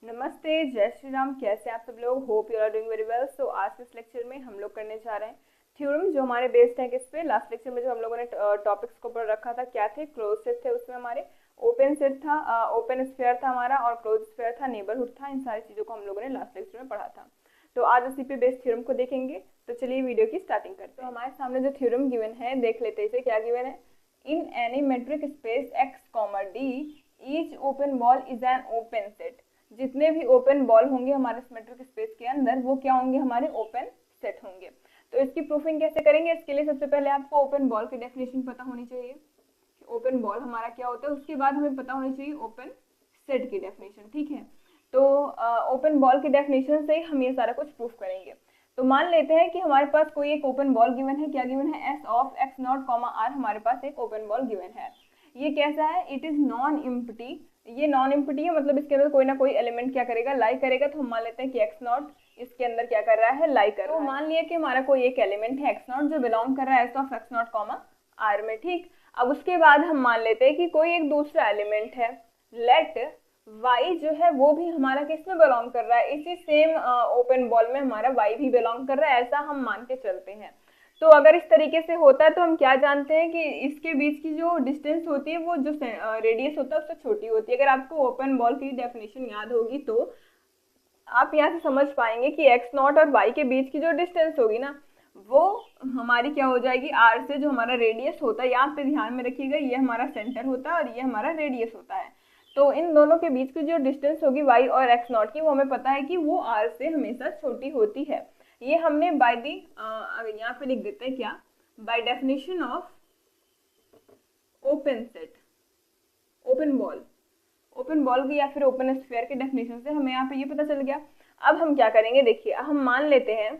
नमस्ते, जय श्री राम। कैसे हैं आप सब लोग? Hope you are doing very well. So आज के इस लेक्चर में हम लोग करने जा रहे हैं थ्योरम जो हमारे बेस्ड है किस पे। लास्ट लेक्चर में जो हम लोगों ने टॉपिक्स को पढ़ रखा था क्या थे, क्लोज सेट थे, उसमें हमारे ओपन सेट था, ओपन स्फीयर था हमारा, और क्लोज स्फीयर था, नेबरहुड था। इन सारी चीज़ों को हम लोगों ने लास्ट लेक्चर में पढ़ा था। तो आज उसी पे बेस्ड थ्योरम को देखेंगे। तो चलिए वीडियो की स्टार्टिंग करते हैं। तो हमारे सामने जो थ्योरम गिवन है देख लेते हैं इसे। क्या गिवन है? In any metric space X comma D each open ball is an open set. जितने भी ओपन बॉल होंगे हमारे सिमेट्रिक स्पेस के अंदर वो क्या होंगे? हमारे ओपन सेट होंगे। तो इसकी प्रूफिंग कैसे करेंगे? इसके लिए सबसे पहले आपको ओपन बॉल की डेफिनेशन पता होनी चाहिए। ओपन बॉल हमारा क्या होता है, उसके बाद हमें पता होनी चाहिए ओपन सेट की डेफिनेशन। ठीक है, तो ओपन बॉल की डेफिनेशन से ही हम ये सारा कुछ प्रूफ करेंगे। तो मान लेते हैं कि हमारे पास कोई एक ओपन बॉल गिवन है। क्या गिवन है? S of X naught comma R हमारे पास एक ओपन बॉल गिवन है। ये कैसा है? It is non empty. ये नॉन इम्प्टी है, मतलब इसके अंदर कोई ना कोई एलिमेंट क्या करेगा? लाई करेगा। तो हम मान लेते हैं कि एक्स नॉट इसके अंदर क्या कर रहा है? लाई कर रहा है। तो मान लिया कि हमारा कोई एक एलिमेंट है एक्स नॉट जो बिलोंग कर रहा है S of X naught comma R में। ठीक, अब उसके बाद हम मान लेते हैं कि कोई एक दूसरा एलिमेंट है, लेट y जो है वो भी हमारा किस में बिलोंग कर रहा है? इसी सेम ओपन बॉल में हमारा y भी बिलोंग कर रहा है, ऐसा हम मान के चलते हैं। तो अगर इस तरीके से होता है तो हम क्या जानते हैं कि इसके बीच की जो डिस्टेंस होती है वो जो रेडियस होता है उससे छोटी होती है। अगर आपको ओपन बॉल की डेफिनेशन याद होगी तो आप यहाँ से समझ पाएंगे कि एक्स नॉट और वाई के बीच की जो डिस्टेंस होगी ना वो हमारी क्या हो जाएगी? आर से जो हमारा रेडियस होता है, यहाँ पे ध्यान में रखिएगा, ये हमारा सेंटर होता है और ये हमारा रेडियस होता है। तो इन दोनों के बीच की जो डिस्टेंस होगी वाई और एक्स नॉट की, वो हमें पता है कि वो आर से हमेशा छोटी होती है। ये हमने बाय दी अगर यहाँ पे लिख देते हैं क्या, by definition of open set, open ball की या फिर ओपन स्फीयर के डेफिनेशन से हमें यहाँ पे ये पता चल गया। अब हम क्या करेंगे, देखिए हम मान लेते हैं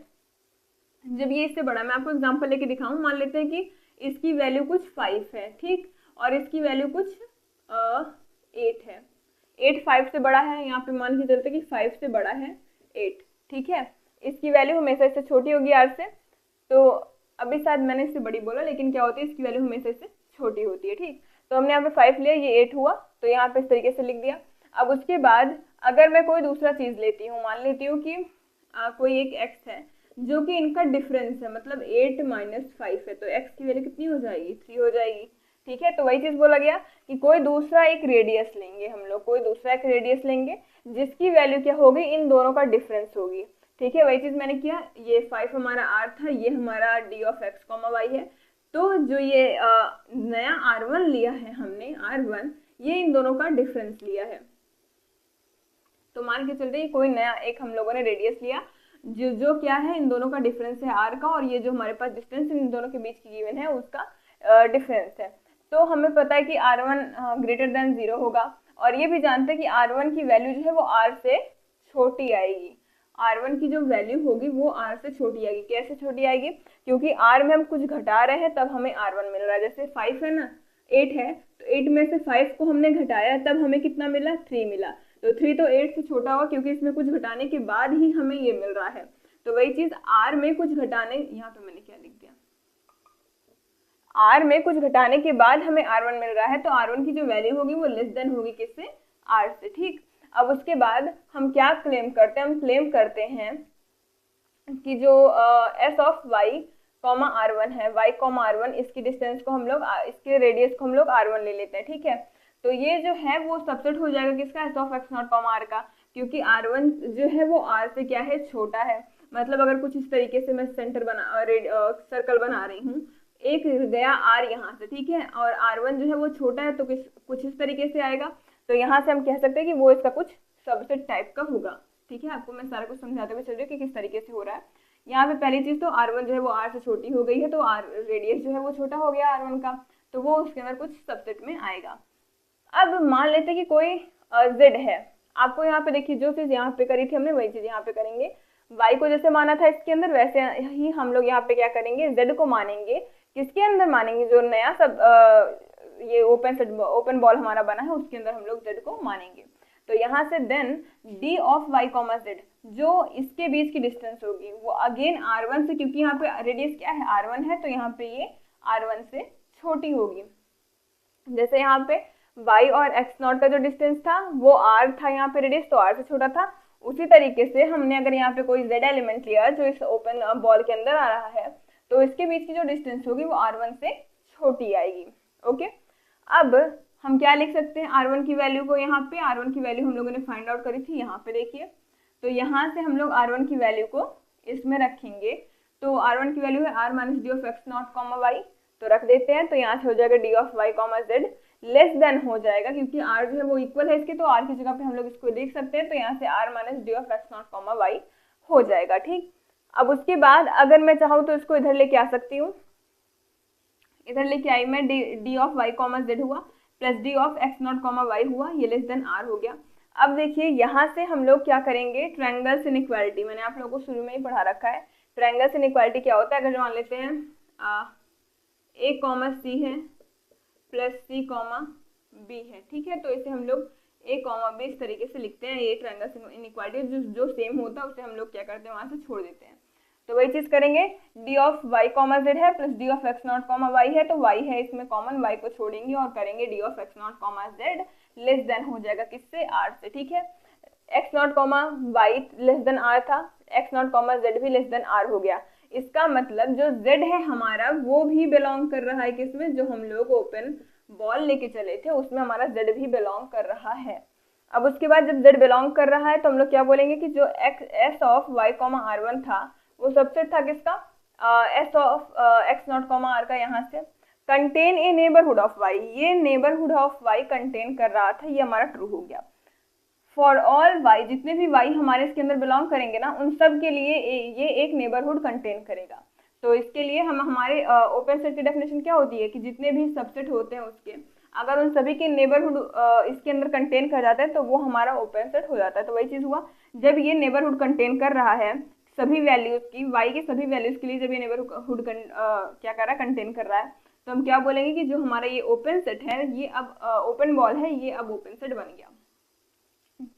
जब ये इससे बड़ा, मैं आपको एग्जांपल लेके दिखाऊं, मान लेते हैं कि इसकी वैल्यू कुछ 5 है, ठीक, और इसकी वैल्यू कुछ 8 है। 8 5 से बड़ा है, यहाँ पे मान के चलते कि 5 से बड़ा है 8, ठीक है। इसकी वैल्यू हमेशा इससे छोटी होगी आर से। तो अभी शायद मैंने इससे बड़ी बोला, लेकिन क्या होती है इसकी वैल्यू हमेशा इससे छोटी होती है। ठीक, तो हमने यहाँ पे 5 लिया, ये 8 हुआ, तो यहाँ पे इस तरीके से लिख दिया। अब उसके बाद अगर मैं कोई दूसरा चीज लेती हूँ, मान लेती हूँ कि कोई एक x है जो कि इनका डिफरेंस है, मतलब 8 - 5 है, तो x की वैल्यू कितनी हो जाएगी? 3 हो जाएगी। ठीक है, तो वही चीज बोला गया कि कोई दूसरा एक रेडियस लेंगे, हम लोग कोई दूसरा एक रेडियस लेंगे जिसकी वैल्यू क्या होगी? इन दोनों का डिफरेंस होगी। ठीक है, वही चीज मैंने किया। ये 5 हमारा r था, ये हमारा d ऑफ x, y है। तो जो ये नया r1 लिया है हमने, r1, ये इन दोनों का डिफरेंस लिया है। तो मान के चलते हैं कोई नया एक हम लोगों ने रेडियस लिया जो क्या है? इन दोनों का डिफरेंस है r का, और ये जो हमारे पास डिस्टेंस इन दोनों के बीच की गिवन है उसका डिफरेंस है। तो हमें पता है कि r1 ग्रेटर देन 0 होगा, और ये भी जानते हैं कि r1 की वैल्यू जो है वो r से छोटी आएगी। r1 की जो वैल्यू होगी वो r से छोटी आएगी। कैसे छोटी आएगी? क्योंकि r में हम कुछ घटा रहे हैं तब हमें r1 मिल रहा है। जैसे 5 है ना, 8 है, तो 8 में से 5 को हमने घटाया तब हमें कितना मिला? 3 मिला। तो 3 तो 8 से छोटा हुआ, क्योंकि इसमें कुछ घटाने के बाद ही हमें ये मिल रहा है। तो वही चीज r में कुछ घटाने, यहाँ पे मैंने क्या लिख दिया, r में कुछ घटाने के बाद हमें r1 मिल रहा है, तो r1 की जो वैल्यू होगी वो लेस देन होगी किससे? r से। ठीक, अब उसके बाद हम क्या क्लेम करते हैं? हम क्लेम करते हैं कि जो s of y comma r1 है, y कॉमा r1, इसकी डिस्टेंस को हम लोग, इसके रेडियस को हम लोग r1 ले लेते हैं। ठीक है, तो ये जो है वो सबसेट हो जाएगा किसका? s of x not comma r का, क्योंकि r1 जो है वो r से क्या है? छोटा है। मतलब अगर कुछ इस तरीके से मैं सेंटर सर्कल बना रही हूँ, एक गया r यहाँ से, ठीक है, और r1 जो है वो छोटा है, तो कुछ इस तरीके से आएगा। तो यहाँ से हम कह सकते हैं कि वो इसका कुछ सबसेट टाइप का होगा। ठीक है, आपको मैं सारा कुछ समझाते हुए चल रही हूँ कि किस तरीके से हो रहा है। यहाँ पे पहली चीज तो r1 जो है वो r से छोटी हो गई है, तो r रेडियस जो है वो छोटा हो गया r1 का, तो वो उसके अंदर कुछ सबसेट में आएगा। अब मान लेते हैं कि कोई z है। आपको यहाँ पे देखिए जो चीज यहाँ पे करी थी हमने वही चीज यहाँ पे करेंगे। y को जैसे माना था इसके अंदर, वैसे ही हम लोग यहाँ पे क्या करेंगे? z को मानेंगे। किसके अंदर मानेंगे? जो नया सब ये ओपन बॉल हमारा बना है उसके अंदर हम लोग z को मानेंगे। तो यहाँ से then d of y comma z, जो इसके बीच की डिस्टेंस होगी वो अगेन r1 से, क्योंकि यहाँ पे रेडियस क्या है? r1 है, तो यहाँ पे ये r1 से छोटी होगी। जैसे यहाँ पे y और x0 का जो डिस्टेंस था वो r था यहाँ पे रेडियस, तो r से छोटा था। उसी तरीके से हमने अगर यहाँ पे कोई z एलिमेंट लिया जो इस ओपन बॉल के अंदर आ रहा है, तो इसके बीच की जो डिस्टेंस होगी वो r1 से छोटी आएगी। ओके, अब हम क्या लिख सकते हैं, r1 की वैल्यू को, यहाँ पे r1 की वैल्यू हम लोगों ने फाइंड आउट करी थी, यहाँ पे देखिए। तो यहाँ से हम लोग r1 की वैल्यू को इसमें रखेंगे, तो r1 की वैल्यू है r minus D of X naught comma Y, तो रख देते हैं। तो यहाँ से हो जाएगा D of Y comma Z less than हो जाएगा, क्योंकि r जो है वो इक्वल है इसके, तो r की जगह पे हम लोग इसको लिख सकते हैं। तो यहाँ से r minus D of X naught comma Y हो जाएगा। ठीक, अब उसके बाद अगर मैं चाहूँ तो इसको इधर लेके आ सकती हूँ, इधर लेके आई मैं, D of Y comma Z हुआ plus D of X naught comma Y हुआ, ये लेस देन r हो गया। अब देखिए यहाँ से हम लोग क्या करेंगे, ट्रायंगल्स इनइक्वालिटी मैंने आप लोगों को शुरू में ही पढ़ा रखा है। ट्रायंगल्स इनइक्वालिटी क्या होता है, अगर मान लेते हैं a कॉमा सी है प्लस सी कॉमा बी है, ठीक है, तो इसे हम लोग a कॉमा बी इस तरीके से लिखते हैं। ये ट्रायंगल्स इनइक्वालिटी जो सेम होता है उसे हम लोग क्या करते हैं, वहाँ से छोड़ देते हैं। तो वही चीज़ करेंगे, D of Y comma Z है plus D of X naught comma Y है, तो वाई है इसमें कॉमन, वाई को छोड़ेंगे और करेंगे D of X naught comma Z less than हो जाएगा किससे, आर से। ठीक है, X naught comma Y less than R था, एक्स नॉट कॉमा जेड भी लेस देन आर हो गया। इसका मतलब जो जेड है हमारा वो भी बिलोंग कर रहा है किसमें, जो हम लोग ओपन बॉल लेके चले थे उसमें हमारा जेड भी बिलोंग कर रहा है। अब उसके बाद जब जेड बिलोंग कर रहा है तो हम लोग क्या बोलेंगे कि जो S of Y comma R one था वो सबसेट था किसका, S of X naught comma R का, यहाँ से contain a neighbourhood of Y, ये नेबरहुड ऑफ वाई कंटेन कर रहा था, ये हमारा ट्रू हो गया। फॉर ऑल वाई, जितने भी वाई हमारे इसके अंदर बिलोंग करेंगे ना उन सब के लिए ये एक नेबरहुड कंटेन करेगा। तो इसके लिए हम हमारे ओपन सेट की डेफिनेशन क्या होती है कि जितने भी सबसेट होते हैं उसके अगर उन सभी के नेबरहुड इसके अंदर कंटेन कर जाता है तो वो हमारा ओपन सेट हो जाता है। तो वही चीज़ हुआ, जब ये नेबरहुड कंटेन कर रहा है सभी वैल्यूज की, वाई के सभी वैल्यूज के लिए जब ये नेबरहुड क्या कर रहा है, कंटेन कर रहा है, तो हम क्या बोलेंगे कि जो हमारा ये ओपन सेट है, ये अब ओपन बॉल है, ये अब ओपन सेट बन गया।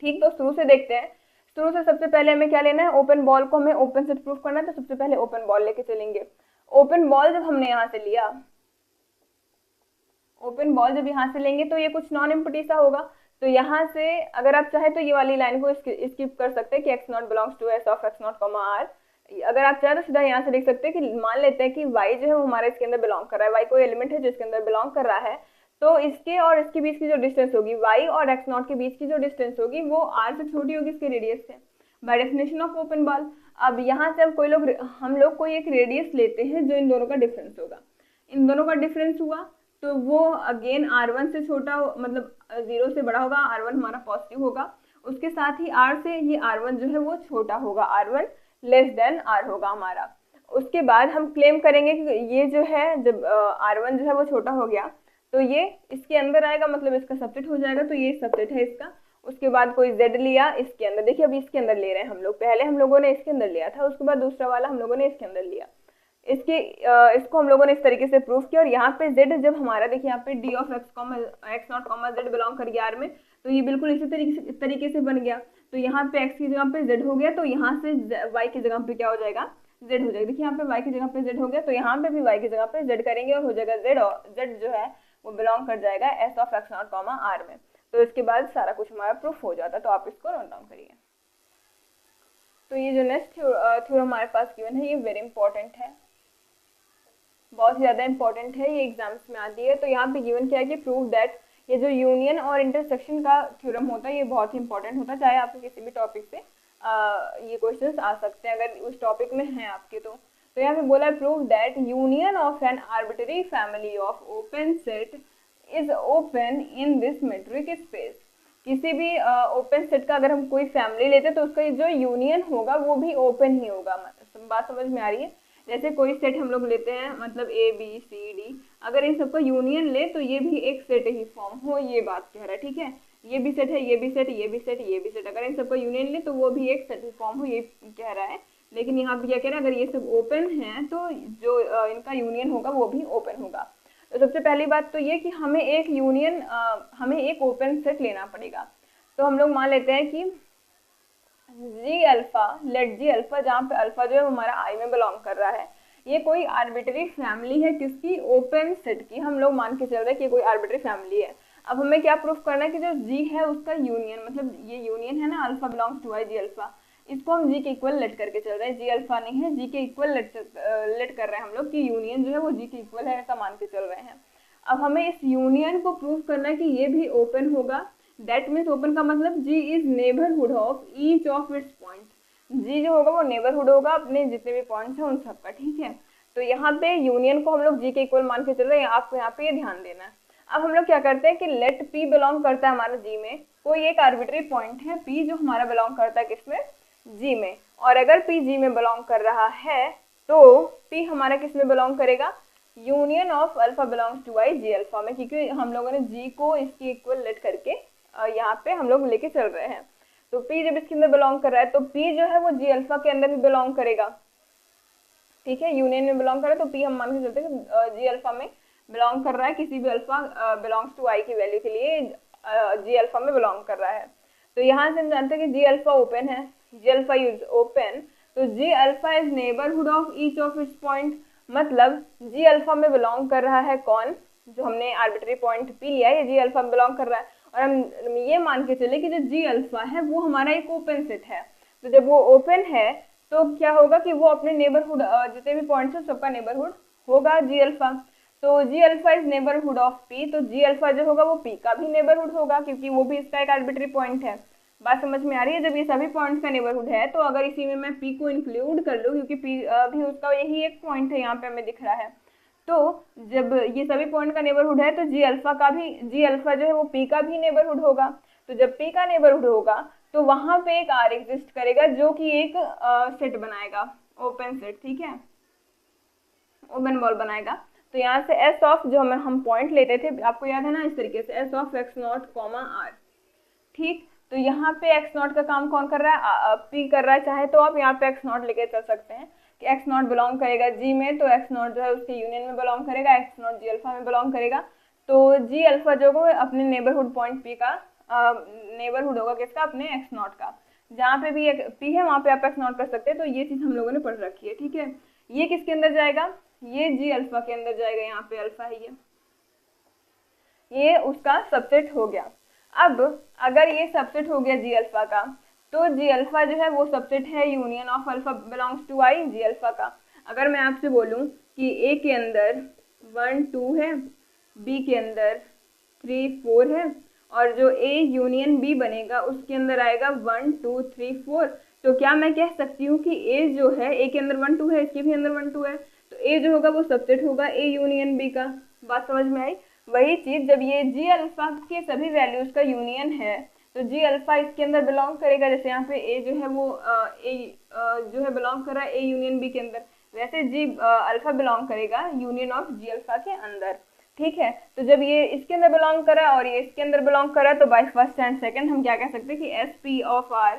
ठीक, तो शुरू से देखते हैं। शुरू से सबसे पहले हमें क्या लेना है, ओपन बॉल को हमें ओपन सेट प्रूफ करना है, तो सबसे पहले ओपन बॉल लेके चलेंगे। ओपन बॉल जब हमने यहाँ से लिया, ओपन बॉल जब यहाँ से लेंगे तो ये कुछ नॉन एम्प्टी सा होगा। तो यहाँ से अगर आप चाहे तो ये वाली लाइन को स्किप कर सकते हैं कि X naught belongs to S of X naught comma R. अगर आप चाहे तो सीधा यहाँ से लिख सकते हैं कि मान लेते हैं कि वाई जो है वो हमारे इसके अंदर बिलोंग कर रहा है, वाई कोई एलिमेंट है जो इसके अंदर बिलोंग कर रहा है, तो इसके और इसके बीच की जो डिस्टेंस होगी, वाई और एक्स नॉट के बीच की जो डिस्टेंस होगी वो आर से छोटी होगी इसके रेडियस से, by definition of open ball. अब यहाँ से हम लोग कोई एक रेडियस लेते हैं जो इन दोनों का डिफरेंस होगा, इन दोनों का डिफरेंस हुआ तो वो अगेन R1 से छोटा, मतलब 0 से बड़ा होगा, R1 हमारा पॉजिटिव होगा, उसके साथ ही R से ये R1 जो है वो छोटा होगा, R1 लेस देन R होगा हमारा। उसके बाद हम क्लेम करेंगे कि ये जो है जब R1 जो है वो छोटा हो गया तो ये इसके अंदर आएगा, मतलब इसका सबसेट हो जाएगा, तो ये सबसेट है इसका। उसके बाद कोई Z लिया इसके अंदर, देखिए अभी इसके अंदर ले रहे हैं हम लोग, पहले हम लोगों ने इसके अंदर लिया था, उसके बाद दूसरा वाला हम लोगों ने इसके अंदर लिया, इसको हम लोगों ने इस तरीके से प्रूफ किया। और यहाँ पे z जब हमारा, देखिए यहाँ पे D of X naught comma Z belong कर गया R में, तो ये बिल्कुल इसी तरीके से बन गया। तो यहाँ पे x की जगह पे z हो गया, तो यहाँ से y की जगह पे क्या हो जाएगा, z हो जाएगा। देखिए यहाँ पे y की जगह पे z हो गया, तो यहाँ पे भी y की जगह पे z करेंगे और हो जाएगा z, और z जो है वो बिलोंग कर जाएगा s of X naught comma R में। तो इसके बाद सारा कुछ हमारा प्रूफ हो जाता है। तो आप इसको नोट डाउन करिए। तो ये जो नेक्स्ट थ्योरम हमारे पास गिवन है ये वेरी इंपॉर्टेंट है, बहुत ही ज़्यादा इंपॉर्टेंट है, ये एग्जाम्स में आती है। तो यहाँ पे गिवन क्या है कि प्रूव दैट, ये जो यूनियन और इंटरसेक्शन का थ्योरम होता है ये बहुत ही इंपॉर्टेंट होता है, चाहे आपके किसी भी टॉपिक से ये क्वेश्चंस आ सकते हैं अगर उस टॉपिक में हैं आपके। तो यहाँ पे बोला है prove that union of an arbitrary family of open set is open in this metric space. किसी भी ओपन सेट का अगर हम कोई फैमिली लेते हैं तो उसका जो यूनियन होगा वो भी ओपन ही होगा। बात समझ में आ रही है? जैसे कोई सेट हम लोग लेते हैं, मतलब ए बी सी डी, अगर इन सबका यूनियन ले तो ये भी एक सेट ही फॉर्म हो, ये बात कह रहा है। ठीक है, ये भी सेट है, ये भी सेट, ये भी सेट, ये भी सेट, अगर इन सबका यूनियन ले तो वो भी एक सेट ही फॉर्म हो, ये कह रहा है। लेकिन यहाँ पे क्या कह रहा है, अगर ये सब ओपन है तो जो इनका यूनियन होगा वो भी ओपन होगा। तो सबसे पहली बात तो ये कि हमें एक यूनियन, हमें एक ओपन सेट लेना पड़ेगा। तो हम लोग मान लेते हैं कि जी अल्फा, लेट जी अल्फा, जहाँ पे अल्फा जो है हमारा आई में बिलोंग कर रहा है, ये कोई आर्बिट्ररी फैमिली है किसकी, ओपन सेट की। हम लोग मान के चल रहे हैं कि कोई आर्बिट्ररी फैमिली है। अब हमें क्या प्रूफ करना है कि जो जी है उसका यूनियन, मतलब ये यूनियन है ना alpha belongs to I G alpha, इसको हम जी के इक्वल लेट करके चल रहे हैं, जी अल्फा नहीं है, जी के इक्वल लेट कर रहे हैं हम लोग कि यूनियन जो है वो जी के इक्वल है, ऐसा मान के चल रहे हैं। अब हमें इस यूनियन को प्रूव करना है कि ये भी ओपन होगा, दैट मीन्स ओपन का मतलब G is neighbourhood of each of its point, G जो होगा वो नेबरहुड होगा अपने जितने भी पॉइंट्स हैं उन सबका, ठीक है। तो यहाँ पे यूनियन को हम लोग जी के इक्वल मान के चल रहे हैं, आपको यहाँ पे ये ध्यान देना है। अब हम लोग क्या करते हैं कि लेट पी बिलोंग करता है हमारा जी में, कोई एक आर्बिट्री पॉइंट है पी जो हमारा बिलोंग करता है किसमें, जी में, और अगर पी जी में बिलोंग कर रहा है तो पी हमारा किस में बिलोंग करेगा, union of alpha belongs to I G alpha में, क्योंकि हम लोगों ने जी को इसकी इक्वल लेट करके यहाँ पे हम लोग लेके चल रहे हैं। तो पी जब इसके अंदर बिलोंग कर रहा है तो पी जो है वो जी अल्फा के अंदर भी बिलोंग करेगा, ठीक है, यूनियन में बिलोंग कर रहा है, तो पी हम मान के चलते हैं कि जी अल्फा में बिलोंग कर रहा है, किसी भी अल्फा बिलोंग्स टू आई की वैल्यू के लिए जी अल्फा में बिलोंग कर रहा है। तो यहाँ से हम जानते हैं कि जी अल्फा ओपन है, जी अल्फा इज ओपन, तो G alpha is neighbourhood of each of its point, मतलब जी अल्फा में बिलोंग कर रहा है कौन, जो हमने आर्बिट्री पॉइंट पी लिया है ये जी अल्फा में बिलोंग कर रहा है, और हम ये मान के चले कि जो जी अल्फा है वो हमारा एक ओपन सेट है। तो जब वो ओपन है तो क्या होगा कि वो अपने नेबरहुड जितने भी पॉइंट्स हैं सबका नेबरहुड होगा जी अल्फा। तो G alpha is neighbourhood of P, तो जी अल्फा जो होगा वो पी का भी नेबरहुड होगा, क्योंकि वो भी इसका एक आर्बिट्री पॉइंट है। बात समझ में आ रही है? जब ये सभी पॉइंट्स का नेबरहुड है तो अगर इसी में मैं पी को इंक्लूड कर लूँ, क्योंकि पी भी उसका यही एक पॉइंट है यहाँ पे हमें दिख रहा है, तो जब ये सभी पॉइंट का नेबरहुड है तो जी अल्फा का भी, जी अल्फा जो है वो पी का भी नेबरहुड होगा। तो जब पी का नेबरहुड होगा तो वहां पे एक आर एग्जिस्ट करेगा जो कि एक सेट बनाएगा, ओपन सेट, ठीक है, ओपन बॉल बनाएगा। तो यहाँ से एस ऑफ जो हम पॉइंट लेते थे, आपको याद है ना, इस तरीके से S of X naught comma R, ठीक। तो यहाँ पे एक्स नॉट का काम कौन कर रहा है, पी कर रहा है, चाहे तो आप यहाँ पे एक्स नॉट लेके चल सकते हैं कि एक्स नॉट बिलोंग करेगा जी में, तो एक्स नॉट जो है उसके यूनियन में बिलोंग करेगा, एक्स नॉट जी अल्फा में बिलोंग करेगा। तो जी अल्फा जो है अपने नेबरहुड पॉइंट पी का नेबरहुड होगा किसका, अपने एक्स नॉट का, जहाँ पे भी एक पी है वहाँ पे आप एक्स नॉट कर सकते हैं। तो ये चीज़ हम लोगों ने पढ़ रखी है, ठीक है। ये किसके अंदर जाएगा, ये जी अल्फा के अंदर जाएगा, यहाँ पे अल्फा है ये उसका सबसेट हो गया। अब अगर ये सबसेट हो गया जी अल्फा का, तो जी अल्फा जो है वो सबसेट है union of alpha belongs to I G alpha का। अगर मैं आपसे बोलूं कि ए के अंदर 1 2 है, बी के अंदर 3 4 है, और जो ए यूनियन बी बनेगा उसके अंदर आएगा 1 2 3 4, तो क्या मैं कह सकती हूँ कि ए जो है, ए के अंदर 1 2 है, इसके भी अंदर 1 2 है, तो ए जो होगा वो सबसेट होगा ए यूनियन बी का। बात समझ में आई? वही चीज जब ये जी अल्फा के सभी वैल्यूज का यूनियन है तो जी अल्फा इसके अंदर बिलोंग करेगा, जैसे यहाँ पे ए जो है वो जो है बिलोंग कर रहा है ए यूनियन बी के अंदर, वैसे जी अल्फा बिलोंग करेगा यूनियन ऑफ जी अल्फा के अंदर, ठीक है। तो जब ये इसके अंदर बिलोंग कर रहा है और ये इसके अंदर बिलोंग कर रहा है, तो बाय फर्स्ट एंड सेकंड हम क्या कह सकते हैं कि S P of R,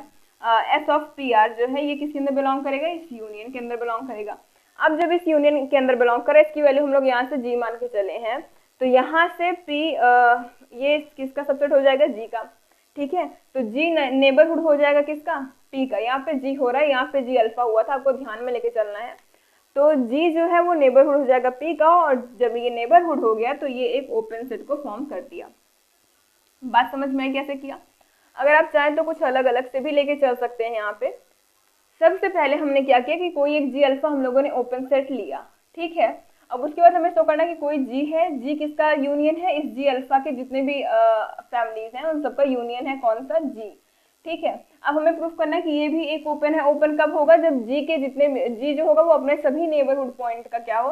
S of P R जो है ये किसके अंदर बिलोंग करेगा, इस यूनियन के अंदर बिलोंग करेगा। अब जब इस यूनियन के अंदर बिलोंग करे, इसकी वैल्यू हम लोग यहाँ से जी मान के चले हैं, तो यहाँ से पी ये किसका सबसेट हो जाएगा, जी का, ठीक है। तो जी नेबरहुड हो जाएगा किसका, पी का। यहाँ पे जी हो रहा है, यहाँ पे जी अल्फा हुआ था, आपको ध्यान में लेके चलना है। तो जी जो है वो नेबरहुड हो जाएगा पी का, और जब ये नेबरहुड हो गया तो ये एक ओपन सेट को फॉर्म कर दिया। बात समझ में कैसे किया? अगर आप चाहें तो कुछ अलग अलग से भी लेके चल सकते हैं। यहाँ पे सबसे पहले हमने क्या किया कि कोई एक जी अल्फा हम लोगों ने ओपन सेट लिया, ठीक है। अब उसके बाद हमें शो करना कि कोई जी है, जी किसका यूनियन है, इस जी अल्फा के जितने भी फैमिलीज हैं उन सबका यूनियन है कौन सा, जी, ठीक है। अब हमें प्रूफ करना है कि ये भी एक ओपन है। ओपन कब होगा, जब जी के जितने जी जो होगा वो अपने सभी नेबरहुड पॉइंट का क्या हो,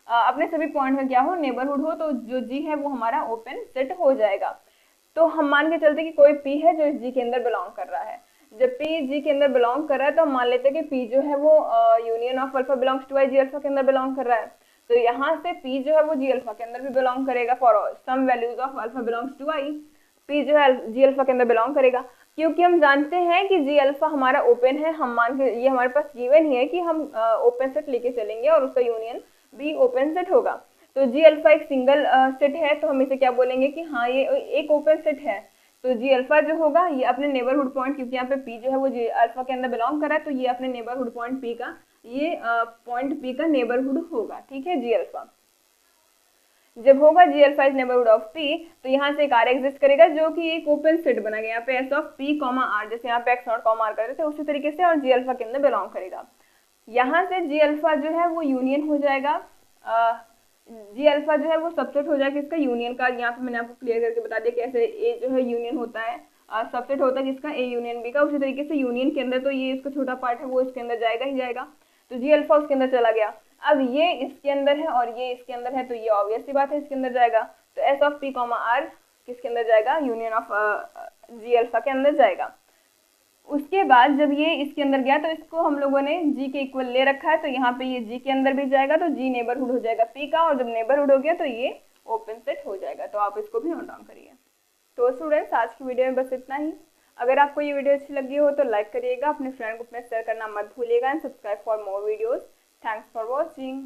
अपने सभी पॉइंट का क्या हो, नेबरहुड हो, तो जो जी है वो हमारा ओपन सेट हो जाएगा। तो हम मान के चलते कि कोई पी है जो इस जी के अंदर बिलोंग कर रहा है। जब पी जी के अंदर बिलोंग कर रहा है तो हम मान लेते हैं कि पी जो है वो union of alpha belongs to I G alpha के अंदर बिलोंग कर रहा है। तो यहाँ से पी जो है वो जी अल्फा के अंदर भी बिलोंग करेगा, for some values of alpha belongs to I, P जो है जी अल्फा के अंदर बिलोंग करेगा। क्योंकि हम जानते हैं कि जी अल्फा हमारा ओपन है, हम मान के ये हमारे पास गिवन ही है कि हम ओपन सेट लेके चलेंगे और उसका यूनियन भी ओपन सेट होगा। तो जी अल्फा एक सिंगल सेट है, तो हम इसे क्या बोलेंगे कि हाँ ये एक ओपन सेट है। तो जी अल्फा जो होगा ये अपने नेबरहुड पॉइंट, क्योंकि यहाँ पे पी जो है वो जी अल्फा के अंदर बिलोंग कर रहा है, तो ये अपने नेबरहुड पॉइंट पी का, ये पॉइंट पी का नेबरहुड होगा, ठीक है, जी अल्फा। जब होगा G alpha is neighbourhood of P, तो यहाँ से एक आर एग्जिस्ट करेगा जो कि एक ओपन सेट बना यहाँ पे S of P comma R, जैसे यहाँ पे एक्स नॉट कॉमा आर कर रहे थे उसी तरीके से, और जी अल्फा के अंदर बिलोंग करेगा। यहाँ से जी अल्फा जो है वो यूनियन हो जाएगा, जी अल्फा जो है वो सबसेट हो जाएगा इसका यूनियन का। यहाँ पे मैंने आपको क्लियर करके बता दिया कैसे ए जो है यूनियन होता है, सबसेट होता है जिसका ए यूनियन बी का। उसी तरीके से यूनियन के अंदर तो ये इसका छोटा पार्ट है वो इसके अंदर जाएगा ही जाएगा, तो जी अल्फा उसके अंदर चला गया। अब ये इसके अंदर है और ये इसके अंदर है, तो ये ऑब्वियस सी बात है इसके अंदर जाएगा। तो S of P comma R किसके अंदर जाएगा, यूनियन ऑफ जी अल्फा के अंदर जाएगा। उसके बाद जब ये इसके अंदर गया तो इसको हम लोगों ने जी के इक्वल ले रखा है, तो यहाँ पे ये जी के अंदर भी जाएगा, तो जी नेबरहुड हो जाएगा पी का, और जब नेबरहुड हो गया तो ये ओपन सेट हो जाएगा। तो आप इसको भी नोट डाउन करिए। तो स्टूडेंट्स आज की वीडियो में बस इतना ही। अगर आपको ये वीडियो अच्छी लगी हो तो लाइक करिएगा, अपने फ्रेंड ग्रुप में शेयर करना मत भूलिएगा, and subscribe for more videos. Thanks for watching.